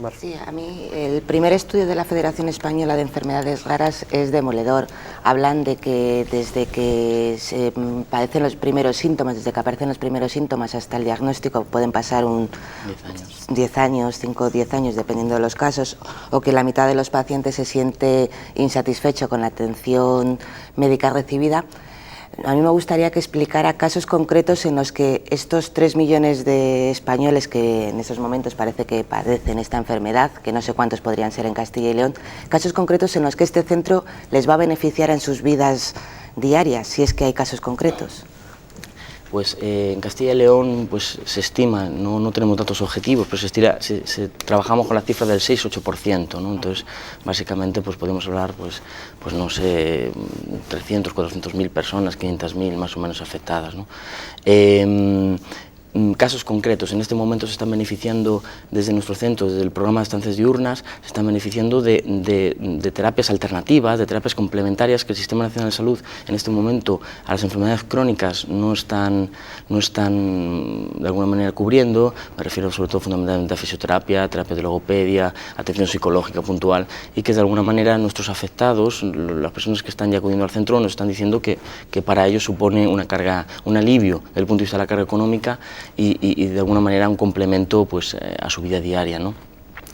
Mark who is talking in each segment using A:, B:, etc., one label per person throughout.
A: Mar.
B: Sí, a mí el primer estudio de la Federación Española de Enfermedades Raras es demoledor. Hablan de que desde que se padecen los primeros síntomas, desde que aparecen los primeros síntomas hasta el diagnóstico pueden pasar 10 años, 5 o 10 años, dependiendo de los casos, o que la mitad de los pacientes se siente insatisfecho con la atención médica recibida. A mí me gustaría que explicara casos concretos en los que estos 3 millones de españoles que en estos momentos parece que padecen esta enfermedad, que no sé cuántos podrían ser en Castilla y León, casos concretos en los que este centro les va a beneficiar en sus vidas diarias, si es que hay casos concretos.
C: Pues en Castilla y León pues, se estima, no tenemos datos objetivos, pero trabajamos con la cifra del 6-8%, ¿no? Entonces, básicamente, pues podemos hablar, pues no sé, 300, 400.000 personas, 500.000 más o menos afectadas, ¿no? Casos concretos, en este momento se están beneficiando desde nuestro centro, desde el programa de estancias diurnas, se están beneficiando de terapias alternativas, de terapias complementarias que el Sistema Nacional de Salud en este momento a las enfermedades crónicas no están de alguna manera cubriendo. Me refiero sobre todo fundamentalmente a fisioterapia, terapia de logopedia, atención psicológica puntual, y que de alguna manera nuestros afectados, las personas que están ya acudiendo al centro, nos están diciendo que para ellos supone una carga, un alivio desde el punto de vista de la carga económica y de alguna manera un complemento pues, a su vida diaria, ¿no?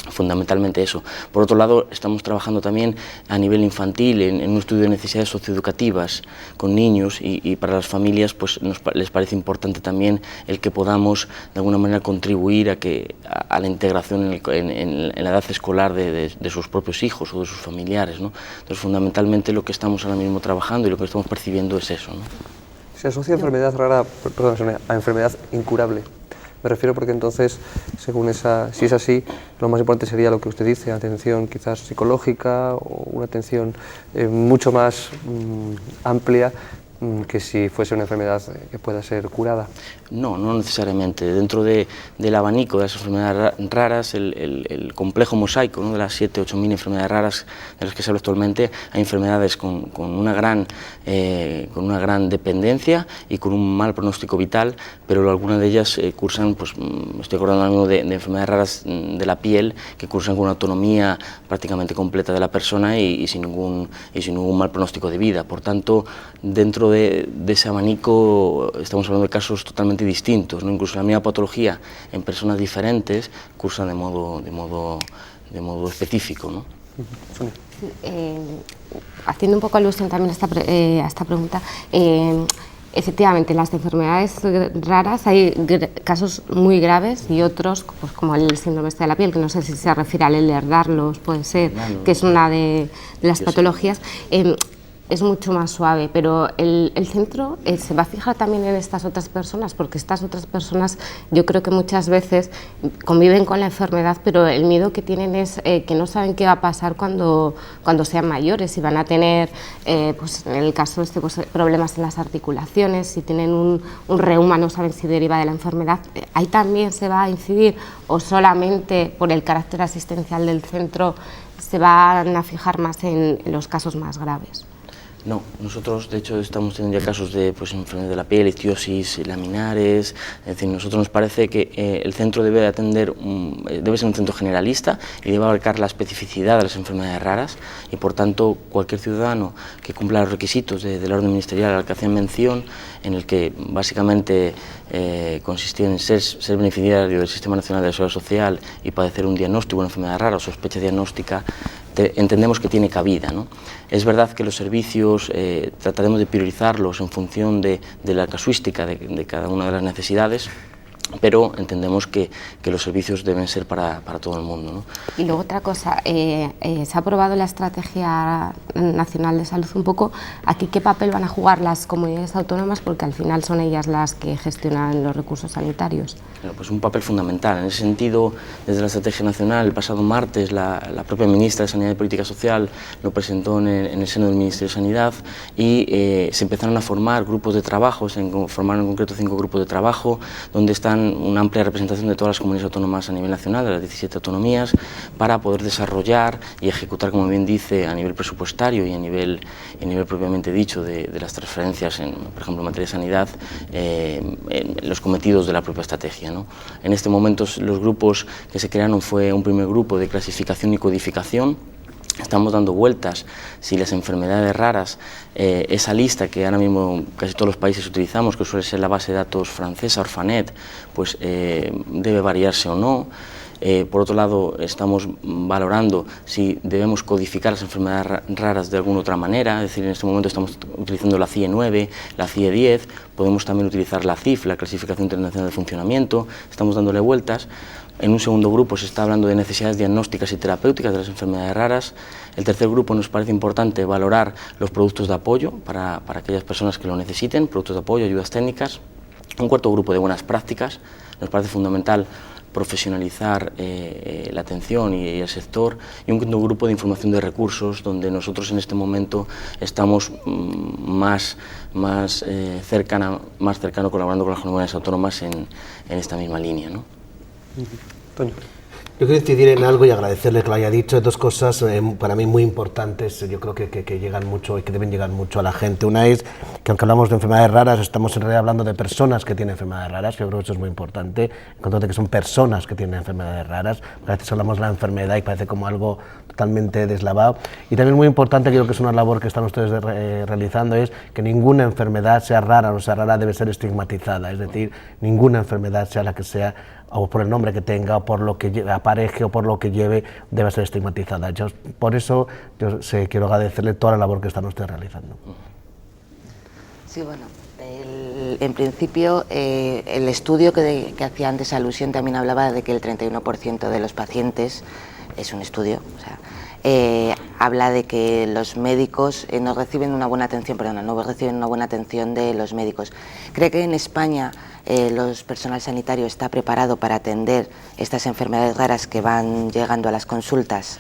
C: Fundamentalmente eso. Por otro lado, estamos trabajando también a nivel infantil en un estudio de necesidades socioeducativas con niños y para las familias pues les parece importante también el que podamos de alguna manera contribuir a la integración en la edad escolar de sus propios hijos o de sus familiares, ¿no? Entonces, fundamentalmente lo que estamos ahora mismo trabajando y lo que estamos percibiendo es eso, ¿no?
A: Se asocia enfermedad rara, perdón, a enfermedad incurable. Me refiero porque entonces, según si es así, lo más importante sería lo que usted dice, atención quizás psicológica o una atención mucho más amplia que si fuese una enfermedad que pueda ser curada.
C: No necesariamente. Dentro del abanico de las enfermedades raras, el complejo mosaico, ¿no?, de las 7 o 8 mil enfermedades raras de las que se habla actualmente, hay enfermedades con una gran dependencia y con un mal pronóstico vital, pero algunas de ellas cursan, pues estoy acordando ahora mismo de enfermedades raras de la piel que cursan con una autonomía prácticamente completa de la persona y sin ningún mal pronóstico de vida. Por tanto, dentro de ese abanico estamos hablando de casos totalmente distintos, ¿no? Incluso la misma patología en personas diferentes cursan de modo específico, ¿no?
D: Haciendo un poco alusión también a esta pregunta, efectivamente, en las enfermedades raras hay casos muy graves y otros, pues, como el síndrome de la piel, que no sé si se refiere al Ehlers-Danlos, puede ser, que es una de las patologías. Es mucho más suave, pero el centro se va a fijar también en estas otras personas, porque estas otras personas yo creo que muchas veces conviven con la enfermedad, pero el miedo que tienen es que no saben qué va a pasar cuando sean mayores, si van a tener, pues en el caso pues, problemas en las articulaciones, si tienen un reuma, no saben si deriva de la enfermedad. ¿Ahí también se va a incidir o solamente por el carácter asistencial del centro se van a fijar más en los casos más graves?
C: No, nosotros de hecho estamos teniendo ya casos de enfermedades de la piel, ictiosis laminares. Es decir, nosotros nos parece que el centro debe ser un centro generalista y debe abarcar la especificidad de las enfermedades raras, y por tanto cualquier ciudadano que cumpla los requisitos de la orden ministerial al que hacían mención, en el que básicamente consistía en ser beneficiario del Sistema Nacional de la Seguridad Social y padecer un diagnóstico de una enfermedad rara o sospecha diagnóstica, entendemos que tiene cabida, ¿no? Es verdad que los servicios trataremos de priorizarlos en función de la casuística de cada una de las necesidades, pero entendemos que los servicios deben ser para todo el mundo, ¿no?
D: Y luego otra cosa, se ha aprobado la Estrategia Nacional de Salud un poco. ¿Aquí qué papel van a jugar las comunidades autónomas? Porque al final son ellas las que gestionan los recursos sanitarios.
C: Bueno, pues un papel fundamental. En ese sentido, desde la Estrategia Nacional, el pasado martes, la propia ministra de Sanidad y Política Social lo presentó en el seno del Ministerio de Sanidad y se empezaron a formar grupos de trabajo, formaron en concreto 5 grupos de trabajo, donde están una amplia representación de todas las comunidades autónomas a nivel nacional, de las 17 autonomías, para poder desarrollar y ejecutar, como bien dice, a nivel presupuestario y a nivel propiamente dicho de las transferencias, por ejemplo, en materia de sanidad, los cometidos de la propia estrategia, ¿no? En este momento los grupos que se crearon fue un primer grupo de clasificación y codificación. Estamos dando vueltas si las enfermedades raras, esa lista que ahora mismo casi todos los países utilizamos, que suele ser la base de datos francesa, Orphanet, pues debe variarse o no. Por otro lado, estamos valorando si debemos codificar las enfermedades raras de alguna otra manera, es decir, en este momento estamos utilizando la CIE 9, la CIE 10, podemos también utilizar la CIF, la Clasificación Internacional de Funcionamiento, estamos dándole vueltas. En un segundo grupo se está hablando de necesidades diagnósticas y terapéuticas de las enfermedades raras. El tercer grupo nos parece importante valorar los productos de apoyo para aquellas personas que lo necesiten, productos de apoyo, ayudas técnicas. Un cuarto grupo de buenas prácticas. Nos parece fundamental profesionalizar la atención y el sector, y un quinto grupo de información de recursos, donde nosotros en este momento estamos más cercano colaborando con las comunidades autónomas en esta misma línea, ¿no?
A: Toño.
E: Yo quiero incidir en algo y agradecerle que lo haya dicho, dos cosas para mí muy importantes, yo creo que llegan mucho y que deben llegar mucho a la gente. Una es que aunque hablamos de enfermedades raras, estamos en realidad hablando de personas que tienen enfermedades raras, yo creo que eso es muy importante, en cuanto a que son personas que tienen enfermedades raras, a veces hablamos de la enfermedad y parece como algo totalmente deslavado. Y también muy importante, creo que es una labor que están ustedes realizando, es que ninguna enfermedad, sea rara o no sea rara, debe ser estigmatizada, es decir, ninguna enfermedad, sea la que sea, o por el nombre que tenga, o por lo que apareje, o por lo que lleve, debe ser estigmatizada. Por eso quiero agradecerle toda la labor que están ustedes realizando.
B: Sí, bueno, en principio el estudio que hacía antes alusión también hablaba de que el 31% de los pacientes, es un estudio, o sea, habla de que los médicos no reciben una buena atención, no reciben una buena atención de los médicos. ¿Cree que en España los personal sanitario está preparado para atender estas enfermedades raras que van llegando a las consultas?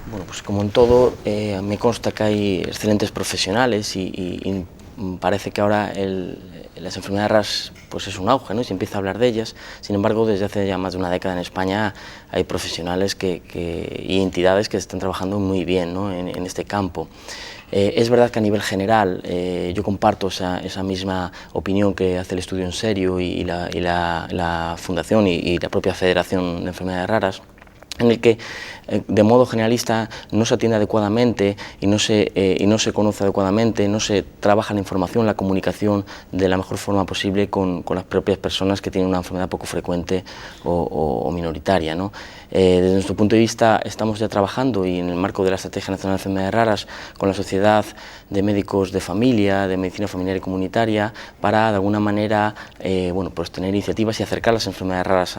C: Bueno, pues como en todo, me consta que hay excelentes profesionales y parece que ahora las enfermedades raras pues es un auge, ¿no? Y se empieza a hablar de ellas. Sin embargo, desde hace ya más de una década en España hay profesionales y entidades que están trabajando muy bien, ¿no? en este campo. Es verdad que a nivel general yo comparto esa misma opinión que hace el estudio en serio y la Fundación y la propia Federación de Enfermedades Raras, en el que de modo generalista no se atiende adecuadamente y no se conoce adecuadamente, no se trabaja la información, la comunicación de la mejor forma posible con las propias personas que tienen una enfermedad poco frecuente o minoritaria, ¿no? Desde nuestro punto de vista estamos ya trabajando, y en el marco de la Estrategia Nacional de Enfermedades Raras, con la Sociedad de Médicos de Familia, de Medicina Familiar y Comunitaria, para de alguna manera bueno, pues tener iniciativas y acercar las enfermedades raras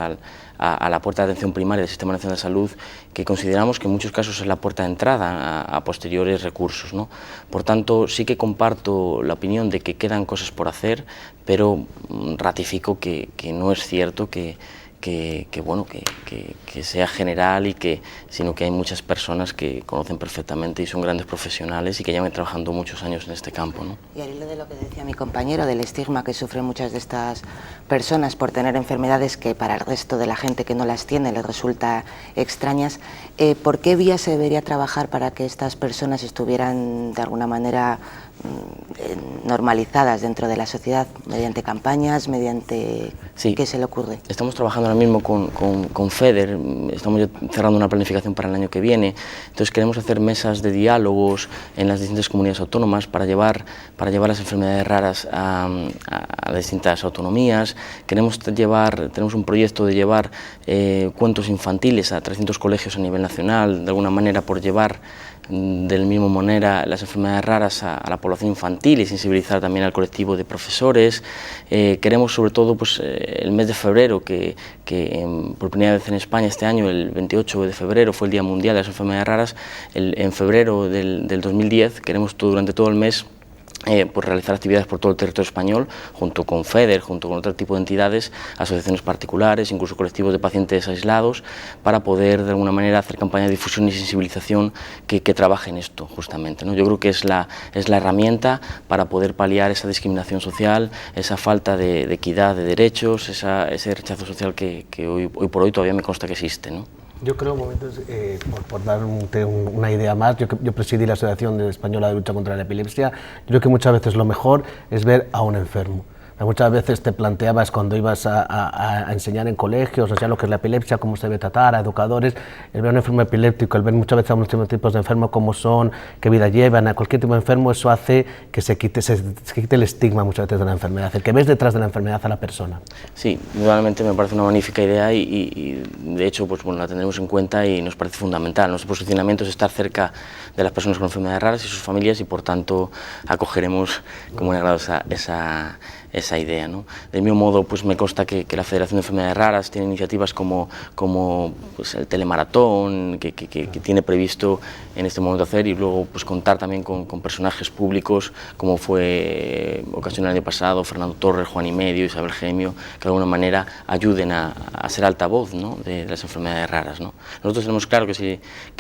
C: a la puerta de atención primaria del Sistema Nacional de Salud, que consideramos que en muchos casos es la puerta de entrada a posteriores recursos, ¿no? Por tanto, sí que comparto la opinión de que quedan cosas por hacer, pero ratifico que no es cierto que sea general, sino que hay muchas personas que conocen perfectamente y son grandes profesionales y que llevan trabajando muchos años en este campo, ¿no?
B: Y al hilo de lo que decía mi compañero, del estigma que sufren muchas de estas personas por tener enfermedades que para el resto de la gente que no las tiene les resulta extrañas, ¿por qué vía se debería trabajar para que estas personas estuvieran de alguna manera normalizadas dentro de la sociedad? ¿Mediante campañas? ¿Mediante
C: sí.
B: qué se le ocurre?
C: Estamos trabajando ahora mismo con FEDER, estamos ya cerrando una planificación para el año que viene, entonces queremos hacer mesas de diálogos en las distintas comunidades autónomas para llevar las enfermedades raras a las distintas autonomías. Tenemos un proyecto de llevar cuentos infantiles a 300 colegios a nivel nacional, de alguna manera por llevar de la misma manera las enfermedades raras a la población infantil y sensibilizar también al colectivo de profesores. Queremos sobre todo pues, el mes de febrero, que por primera vez en España este año, el 28 de febrero, fue el Día Mundial de las Enfermedades Raras. En febrero del 2010 queremos durante todo el mes pues realizar actividades por todo el territorio español, junto con FEDER, junto con otro tipo de entidades, asociaciones particulares, incluso colectivos de pacientes aislados, para poder de alguna manera hacer campañas de difusión y sensibilización que trabajen esto justamente, ¿no? Yo creo que es la herramienta para poder paliar esa discriminación social, esa falta de equidad de derechos, ese rechazo social que hoy por hoy todavía me consta que existe, ¿no?
E: Yo creo, momentos, por dar una idea más, yo presidí la Asociación Española de Lucha contra la Epilepsia. Yo creo que muchas veces lo mejor es ver a un enfermo. Muchas veces te planteabas cuando ibas a enseñar en colegios, o sea, lo que es la epilepsia, cómo se debe tratar, a educadores, el ver a un enfermo epiléptico, el ver muchas veces a unos tipos de enfermos cómo son, qué vida llevan, a cualquier tipo de enfermo, eso hace que se quite el estigma muchas veces de la enfermedad, el que ves detrás de la enfermedad a la persona.
C: Sí, realmente me parece una magnífica idea y de hecho pues, bueno, la tendremos en cuenta y nos parece fundamental. Nuestro posicionamiento es estar cerca de las personas con enfermedades raras y sus familias y por tanto acogeremos como un agrado esa idea, ¿no? Del mismo modo, pues me consta que la Federación de Enfermedades Raras tiene iniciativas como pues, el telemaratón, que tiene previsto en este momento hacer, y luego pues, contar también con personajes públicos, como fue ocasión el año pasado, Fernando Torres, Juan y Medio, Isabel Gemio, que de alguna manera ayuden a ser altavoz, ¿no? de las enfermedades raras, ¿no? Nosotros tenemos claro que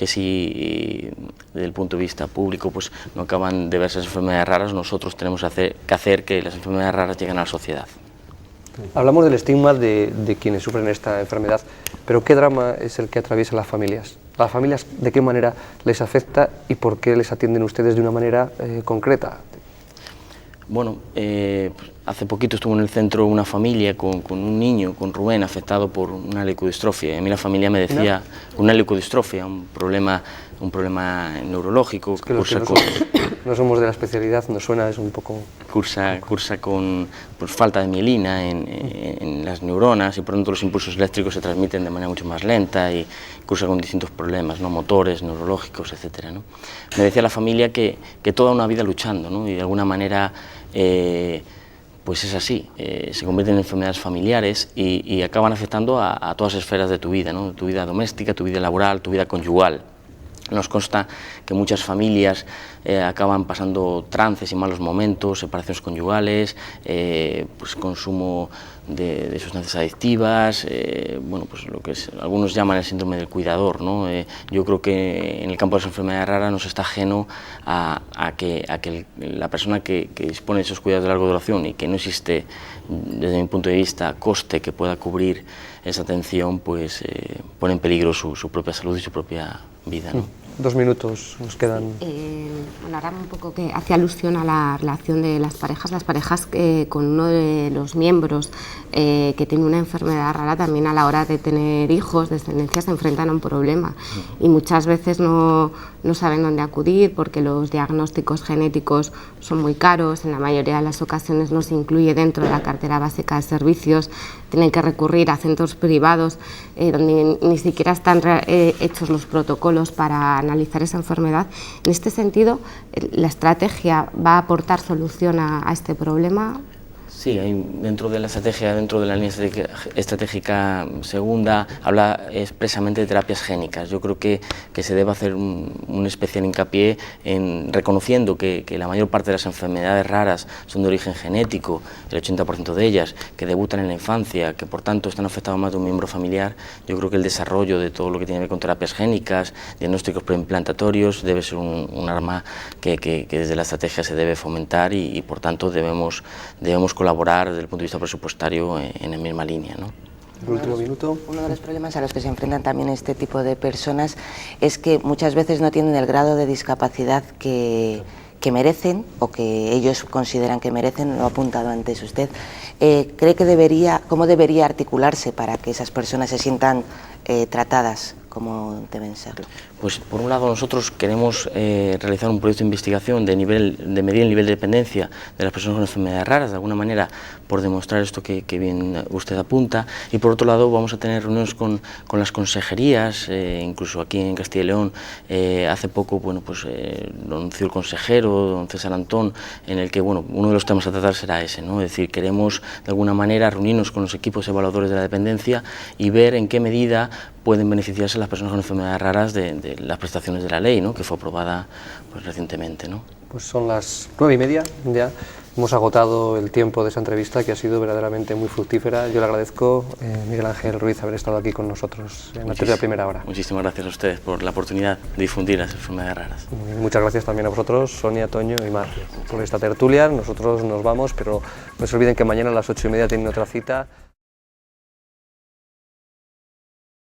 C: si desde el punto de vista público pues, no acaban de verse las enfermedades raras, nosotros tenemos que hacer que las enfermedades raras lleguen a la sociedad.
A: Hablamos del estigma de quienes sufren esta enfermedad, pero ¿qué drama es el que atraviesa las familias? ¿Las familias de qué manera les afecta y por qué les atienden ustedes de una manera concreta?
C: Bueno, hace poquito estuvo en el centro una familia con un niño, con Rubén, afectado por una leucodistrofia. A mí la familia me decía, una leucodistrofia, un problema neurológico.
A: Es que no somos de la especialidad, nos suena, es un poco...
C: Cursa con pues, falta de mielina en las neuronas y por lo tanto los impulsos eléctricos se transmiten de manera mucho más lenta y cursa con distintos problemas, ¿no? Motores, neurológicos, etcétera, ¿no? Me decía la familia que toda una vida luchando, ¿no? Y de alguna manera pues es así, se convierten en enfermedades familiares y acaban afectando a todas las esferas de tu vida, ¿no? Tu vida doméstica, tu vida laboral, tu vida conyugal. Nos consta que muchas familias acaban pasando trances y malos momentos, separaciones conyugales, pues consumo de sustancias adictivas, bueno, pues lo que algunos llaman el síndrome del cuidador, ¿no? Yo creo que en el campo de las enfermedades raras nos está ajeno a que la persona que dispone de esos cuidados de larga duración y que no existe, desde mi punto de vista, coste que pueda cubrir esa atención, pues pone en peligro su propia salud y su propia vida, ¿no?
A: 2 minutos nos quedan.
D: Bueno, ahora un poco que hace alusión a la relación de las parejas con uno de los miembros que tiene una enfermedad rara, también a la hora de tener hijos, descendencia, se enfrentan a un problema y muchas veces no saben dónde acudir porque los diagnósticos genéticos son muy caros, en la mayoría de las ocasiones no se incluye dentro de la cartera básica de servicios, tienen que recurrir a centros privados donde ni siquiera están hechos los protocolos para analizar esa enfermedad. En este sentido, ¿la estrategia va a aportar solución a este problema?
C: Sí, dentro de la estrategia, dentro de la línea estratégica segunda, habla expresamente de terapias génicas. Yo creo que se debe hacer un especial hincapié en reconociendo que la mayor parte de las enfermedades raras son de origen genético, el 80% de ellas, que debutan en la infancia, que por tanto están afectados más de un miembro familiar. Yo creo que el desarrollo de todo lo que tiene que ver con terapias génicas, diagnósticos preimplantatorios, debe ser un arma que desde la estrategia se debe fomentar y por tanto debemos colaborar desde el punto de vista presupuestario en la misma línea, ¿no?
A: El último minuto.
B: Uno de los problemas a los que se enfrentan también este tipo de personas es que muchas veces no tienen el grado de discapacidad que merecen o que ellos consideran que merecen, lo ha apuntado antes usted. ¿Cree que cómo debería articularse para que esas personas se sientan tratadas como deben serlo?
C: Pues por un lado nosotros queremos realizar un proyecto de investigación de medir el nivel de dependencia de las personas con enfermedades raras, de alguna manera por demostrar esto que bien usted apunta, y por otro lado vamos a tener reuniones con las consejerías, incluso aquí en Castilla y León hace poco lo anunció el consejero, don César Antón, en el que uno de los temas a tratar será ese, ¿no? Es decir, queremos de alguna manera reunirnos con los equipos evaluadores de la dependencia y ver en qué medida pueden beneficiarse las personas con enfermedades raras de las prestaciones de la ley, ¿no? Que fue aprobada pues, recientemente, ¿no?
A: Pues son las 9:30 ya. Hemos agotado el tiempo de esa entrevista que ha sido verdaderamente muy fructífera. Yo le agradezco, Miguel Ángel Ruiz, haber estado aquí con nosotros en la tertulia Primera Hora.
C: Muchísimas gracias a ustedes por la oportunidad de difundir las enfermedades raras.
A: Muchas gracias también a vosotros, Sonia, Toño y Mar, por esta tertulia. Nosotros nos vamos, pero no se olviden que mañana a las 8:30 tienen otra cita.